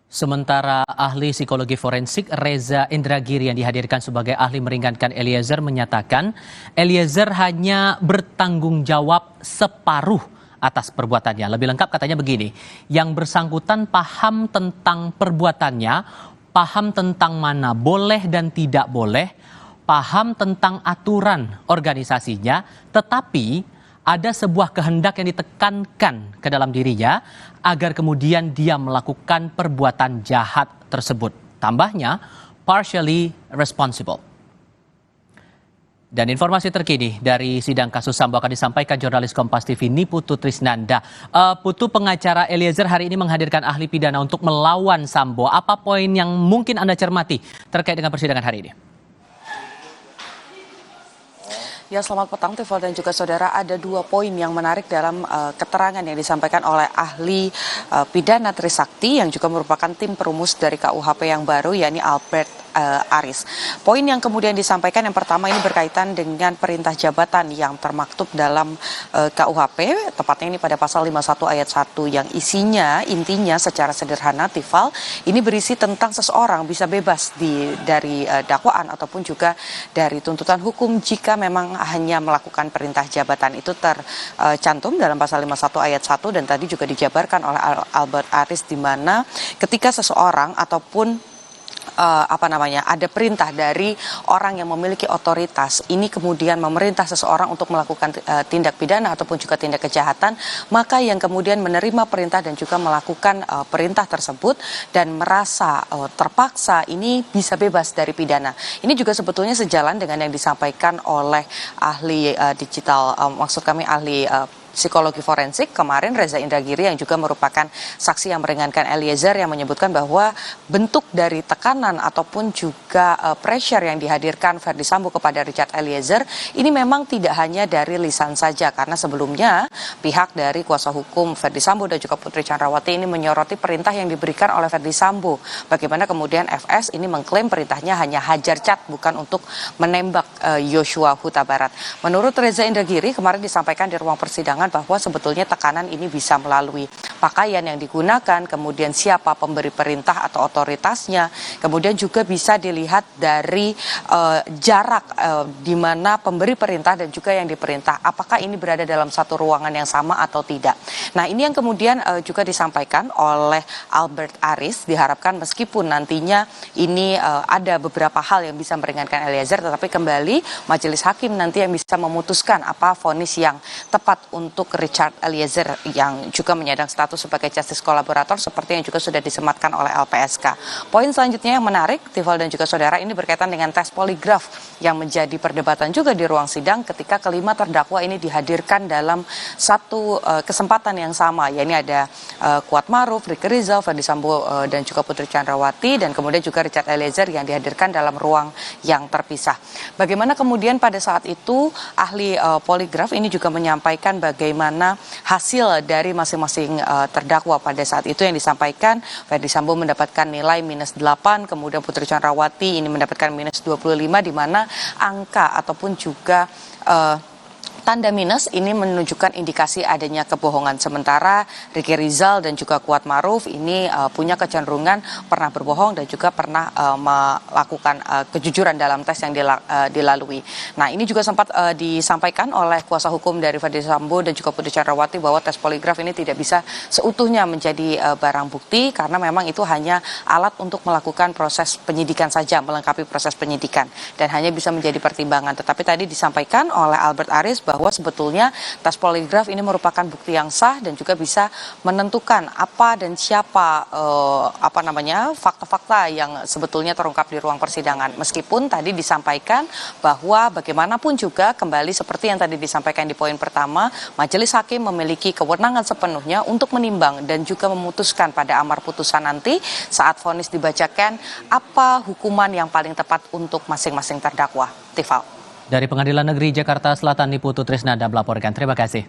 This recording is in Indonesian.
Sementara ahli psikologi forensik Reza Indragiri yang dihadirkan sebagai ahli meringankan Eliezer menyatakan Eliezer hanya bertanggung jawab separuh atas perbuatannya. Lebih lengkap katanya begini, yang bersangkutan paham tentang perbuatannya, paham tentang mana boleh dan tidak boleh, paham tentang aturan organisasinya, tetapi ada sebuah kehendak yang ditekankan ke dalam dirinya agar kemudian dia melakukan perbuatan jahat tersebut. Tambahnya, partially responsible. Dan informasi terkini dari sidang kasus Sambo akan disampaikan jurnalis Kompas TV Niputu Trisnanda. Putu, pengacara Eliezer hari ini menghadirkan ahli pidana untuk melawan Sambo. Apa poin yang mungkin Anda cermati terkait dengan persidangan hari ini? Ya, selamat petang Tifal dan juga saudara. Ada dua poin yang menarik dalam keterangan yang disampaikan oleh ahli pidana Trisakti yang juga merupakan tim perumus dari KUHP yang baru, yakni Albert Aris. Poin yang kemudian disampaikan yang pertama ini berkaitan dengan perintah jabatan yang termaktub dalam KUHP, tepatnya ini pada pasal 51 ayat 1 yang intinya secara sederhana Tifal, ini berisi tentang seseorang bisa bebas dari dakwaan ataupun juga dari tuntutan hukum jika memang hanya melakukan perintah jabatan. Itu tercantum dalam pasal 51 ayat 1 dan tadi juga dijabarkan oleh Albert Aris, di mana ketika seseorang ataupun ada perintah dari orang yang memiliki otoritas ini kemudian memerintah seseorang untuk melakukan tindak pidana ataupun juga tindak kejahatan, maka yang kemudian menerima perintah dan juga melakukan perintah tersebut dan merasa terpaksa ini bisa bebas dari pidana. Ini juga sebetulnya sejalan dengan yang disampaikan oleh ahli ahli psikologi forensik kemarin Reza Indragiri yang juga merupakan saksi yang meringankan Eliezer, yang menyebutkan bahwa bentuk dari tekanan ataupun juga pressure yang dihadirkan Verdi Sambo kepada Richard Eliezer ini memang tidak hanya dari lisan saja, karena sebelumnya pihak dari kuasa hukum Verdi Sambo dan juga Putri Chandrawati ini menyoroti perintah yang diberikan oleh Verdi Sambo. Bagaimana kemudian FS ini mengklaim perintahnya hanya hajar cat, bukan untuk menembak Yosua Huta Barat. Menurut Reza Indragiri kemarin disampaikan di ruang persidangan bahwa sebetulnya tekanan ini bisa melalui pakaian yang digunakan, kemudian siapa pemberi perintah atau otoritasnya, kemudian juga bisa dilihat dari jarak di mana pemberi perintah dan juga yang diperintah, apakah ini berada dalam satu ruangan yang sama atau tidak. Nah, ini yang kemudian juga disampaikan oleh Albert Aris, diharapkan meskipun nantinya ini ada beberapa hal yang bisa meringankan Eliezer, tetapi kembali majelis hakim nanti yang bisa memutuskan apa vonis yang tepat untuk Richard Eliezer yang juga menyandang status sebagai justice kolaborator seperti yang juga sudah disematkan oleh LPSK. Poin selanjutnya yang menarik, Tifal dan juga saudara, ini berkaitan dengan tes poligraf yang menjadi perdebatan juga di ruang sidang ketika kelima terdakwa ini dihadirkan dalam satu kesempatan yang sama, yakni ada Kuat Maruf, Ricky Rizal, Verdi Sambo dan juga Putri Chandrawati, dan kemudian juga Richard Eliezer yang dihadirkan dalam ruang yang terpisah. Bagaimana kemudian pada saat itu ahli poligraf ini juga menyampaikan bagaimana hasil dari masing-masing terdakwa pada saat itu yang disampaikan. Verdi Sambo mendapatkan nilai -8, kemudian Putri Chandrawati ini mendapatkan -25, di mana angka ataupun juga tanda minus ini menunjukkan indikasi adanya kebohongan. Sementara Ricky Rizal dan juga Kuat Maruf ini punya kecenderungan pernah berbohong dan juga pernah melakukan kejujuran dalam tes yang dilalui. Nah, ini juga sempat disampaikan oleh kuasa hukum dari Verdi Sambo dan juga Putri Chandrawati bahwa tes poligraf ini tidak bisa seutuhnya menjadi barang bukti karena memang itu hanya alat untuk melakukan proses penyidikan saja, melengkapi proses penyidikan dan hanya bisa menjadi pertimbangan. Tetapi tadi disampaikan oleh Albert Aris bahwa sebetulnya tes poligraf ini merupakan bukti yang sah dan juga bisa menentukan apa dan siapa fakta-fakta yang sebetulnya terungkap di ruang persidangan. Meskipun tadi disampaikan bahwa bagaimanapun juga kembali seperti yang tadi disampaikan di poin pertama, majelis hakim memiliki kewenangan sepenuhnya untuk menimbang dan juga memutuskan pada amar putusan nanti saat vonis dibacakan apa hukuman yang paling tepat untuk masing-masing terdakwa. Tifal. Dari Pengadilan Negeri Jakarta Selatan, Niputu Trisnanda melaporkan. Terima kasih.